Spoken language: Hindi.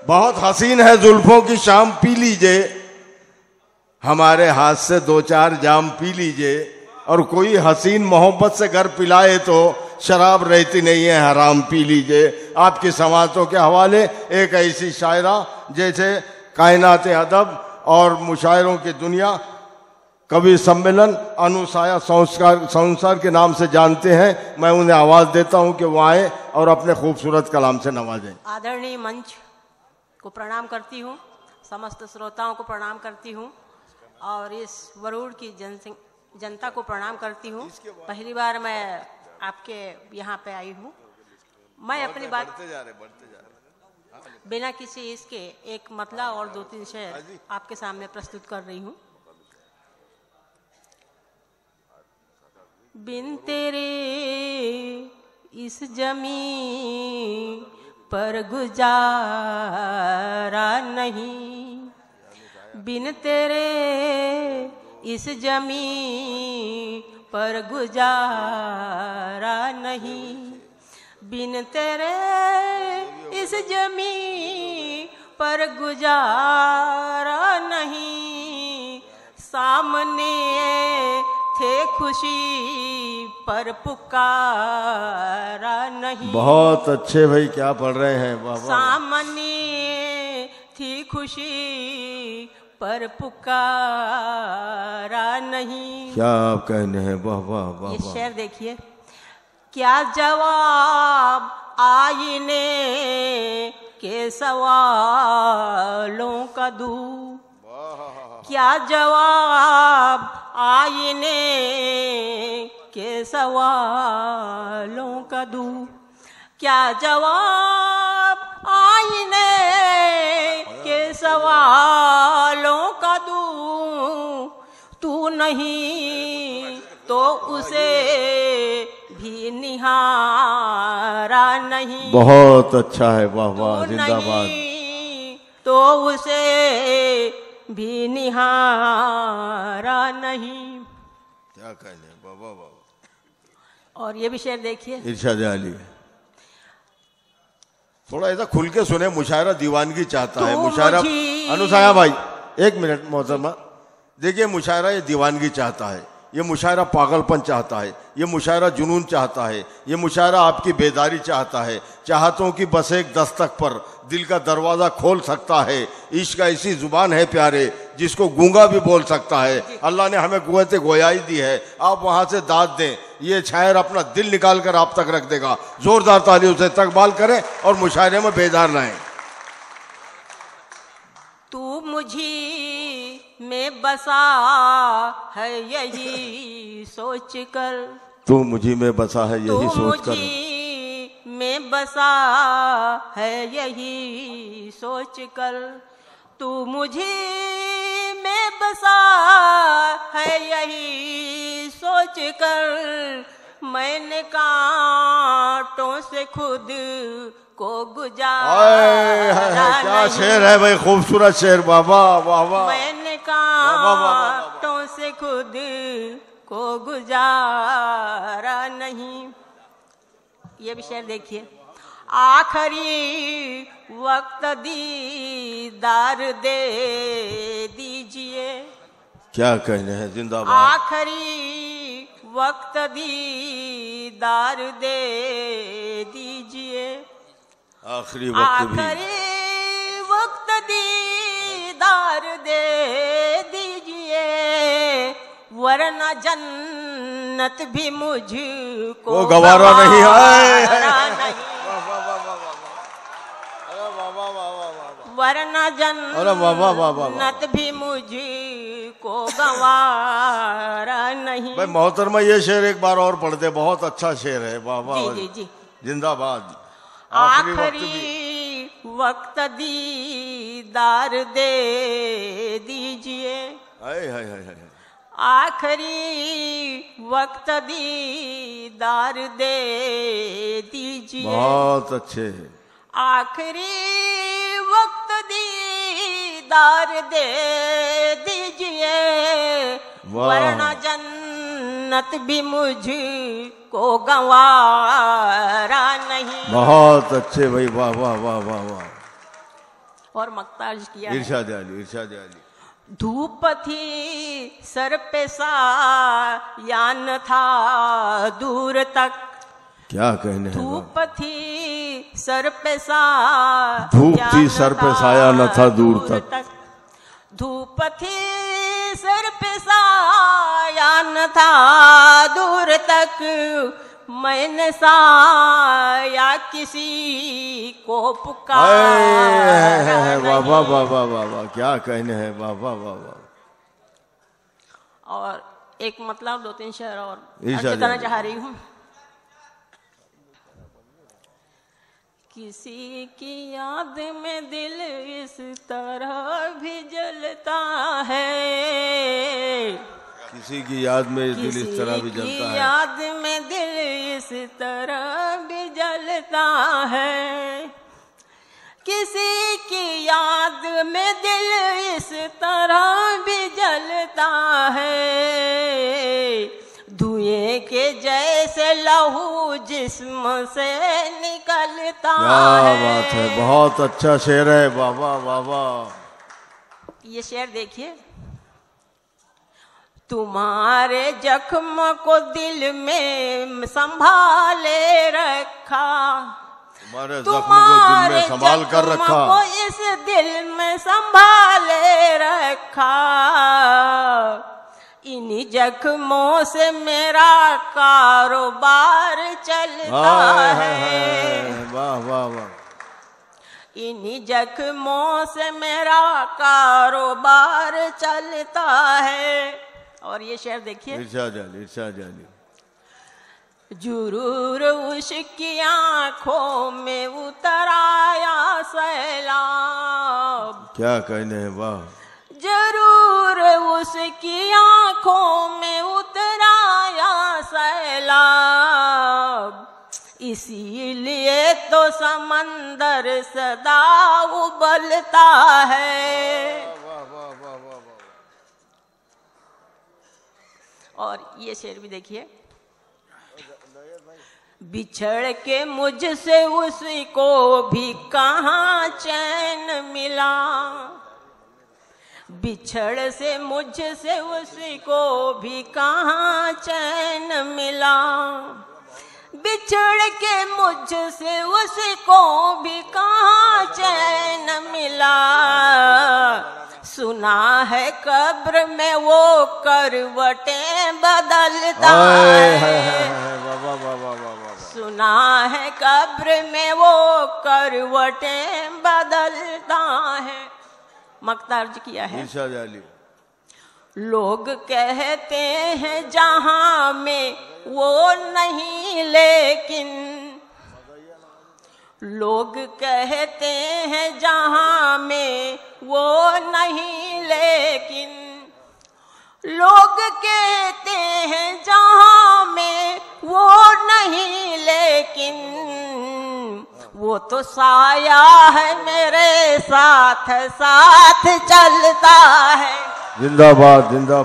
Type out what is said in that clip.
बहुत हसीन है जुल्फों की शाम पी लीजिए, हमारे हाथ से 2-4 जाम पी लीजिए। और कोई हसीन मोहब्बत से घर पिलाए तो शराब रहती नहीं है हराम पी लीजिए। आपकी समातों के हवाले एक ऐसी शायरा जैसे कायनात अदब और मुशायरों की दुनिया कवि सम्मेलन अनुसाया संसार के नाम से जानते हैं। मैं उन्हें आवाज देता हूं कि वो आए और अपने खूबसूरत कलाम से नवाजें। आदरणीय मंच को प्रणाम करती हूँ, समस्त श्रोताओं को प्रणाम करती हूँ और इस वरुड़ की जनता को प्रणाम करती हूँ। पहली बार मैं आपके यहाँ पे आई हूँ। मैं अपनी बात बढ़ते जा रहे बिना किसी इसके एक मतला और 2-3 शेर आपके सामने प्रस्तुत कर रही हूँ। बिन तेरे इस जमीन पर गुजारा नहीं, बिन तेरे इस जमीन पर गुजारा नहीं, बिन तेरे इस जमीन पर गुजारा नहीं। सामने थे खुशी पर पुकारा नहीं। बहुत अच्छे भाई, क्या पढ़ रहे हैं बाबा। सामने थी खुशी पर पुकारा नहीं। क्या आप कहने हैं, वाह वाह वाह। ये शेर देखिए। क्या जवाब आईने के सवालों का दूं, क्या जवाब आईने के सवालों का दूं, क्या जवाब आईने के सवालों का दूं। तू नहीं तो उसे भी निहारा नहीं। बहुत अच्छा है, वाह वाह, जिंदाबाद। तो उसे भी निहारा नहीं। क्या कहने, बाबा बाबा। और ये भी शेर देखिए। इरशाद अली, थोड़ा ऐसा खुल के सुने। मुशायरा दीवानगी चाहता है। मुशायरा अनुसाया भाई, 1 मिनट मोहतरमा। देखिए, मुशायरा ये दीवानगी चाहता है, ये मुशायरा पागलपन चाहता है, ये मुशायरा जुनून चाहता है, ये मुशायरा आपकी बेदारी चाहता है। चाहतों की बस एक दस्तक पर दिल का दरवाजा खोल सकता है। इश्क ऐसी जुबान है प्यारे जिसको गूंगा भी बोल सकता है। अल्लाह ने हमें कुव्वत गोयाई दी है, आप वहां से दाद दें। ये शायर अपना दिल निकाल कर आप तक रख देगा। जोरदार तालियों से इस्तकबाल करें और मुशायरे में बेदार लाएं। तू मुझी में बसा है यही सोच कर, तू मुझी में बसा है यही सोच कर, में बसा है यही सोच कर। तू मुझे में बसा है यही सोच कर। मैंने कांटों से खुद को गुजारा। क्या शेर है भाई, खूबसूरत शेर, बाबा वाह वाह। मैंने कांटों से खुद को गुजारा नहीं। ये भी शेर देखिए। आखिरी वक्त दीदार दे दीजिए। क्या कहने हैं, जिंदाबाद। आखिरी वक्त दीदार दे दीजिए। आखिरी वक्त दीदार दे दीजिए, वरना जन्नत भी मुझको गवारा नहीं है। वरना जन्नत भी मुझको गवारा नहीं। भाई मोहतरमा, ये शेर एक बार और पढ़ दे, बहुत अच्छा शेर है। वाह वाह, जी जी, जिंदाबाद। आखिरी वक्त दीदार दे दीजिए। आखिरी वक्त दीदार दे दीजिए। बहुत अच्छे। आखिरी वक्त दीदार दे दीजिए, वरना जन्नत भी मुझको गवारा नहीं। बहुत अच्छे भाई, वाह वाह वाह वाह वाह। और मक्ता अर्ज किया है। इरशाद अली, इरशाद अली। धूप थी सर पे साया था दूर तक, क्या कहने हैं। धूप थी सर पे साया, धूप थी सर पे साया न था दूर तक, धूप थी सर पे साया न था दूर तक, मैंने साया किसी को पुकारा। वाह वाह वाह वाह वाह वाह, क्या कहने हैं, वाह वाह वाह वाह। और एक मतलब 2-3 शेर और इरशाद अर्ज करना चाह रही हूँ। किसी की याद में दिल इस तरह भी जलता है, किसी की याद में दिल इस तरह भी जलता है, याद में दिल इस तरह भी जलता है, किसी की याद में दिल इस तरह भी जलता है, धुएं के जैसे लहू जिस्म से निकलता है। क्या बात है, बहुत अच्छा शेर है, वाह वाह वाह वाह। ये शेर देखिए। तुम्हारे जख्म को दिल में संभाले रखा, तुम्हारे जख्म को दिल में संभाल कर रखा, को इस दिल में संभाले रखा, इन्हीं जख्मों से मेरा कारोबार चलता है। वाह वाह वाह। इन्हीं जख्मों से मेरा कारोबार चलता है। और ये शेर देखिए। इरशाद अली, इरशाद अली। जरूर उसकी आंखों में उतर आया सैलाब, क्या कहने हैं, वाह। जरूर उसकी आंखों में उतर आया सैलाब, इसीलिए तो समंदर सदा उबलता है। वाह वाह वाह वाह। और ये शेर भी देखिए। बिछड़ के मुझसे उसी को भी कहाँ चैन मिला, बिछड़ से मुझसे उसी को भी कहाँ चैन मिला, बिछड़ के मुझसे उसी को भी कहाँ चैन मिला, सुना है कब्र में वो करवटें बदलता है, सुना है कब्र में वो करवटें बदलता है। मक्ता अर्ज किया है। लोग कहते हैं जहां में वो नहीं, लेकिन लोग कहते हैं जहां में वो नहीं, लेकिन लोग कहते हैं जहां में वो नहीं, लेकिन वो तो साया है मेरे साथ साथ चलता है। जिंदाबाद जिंदाबाद।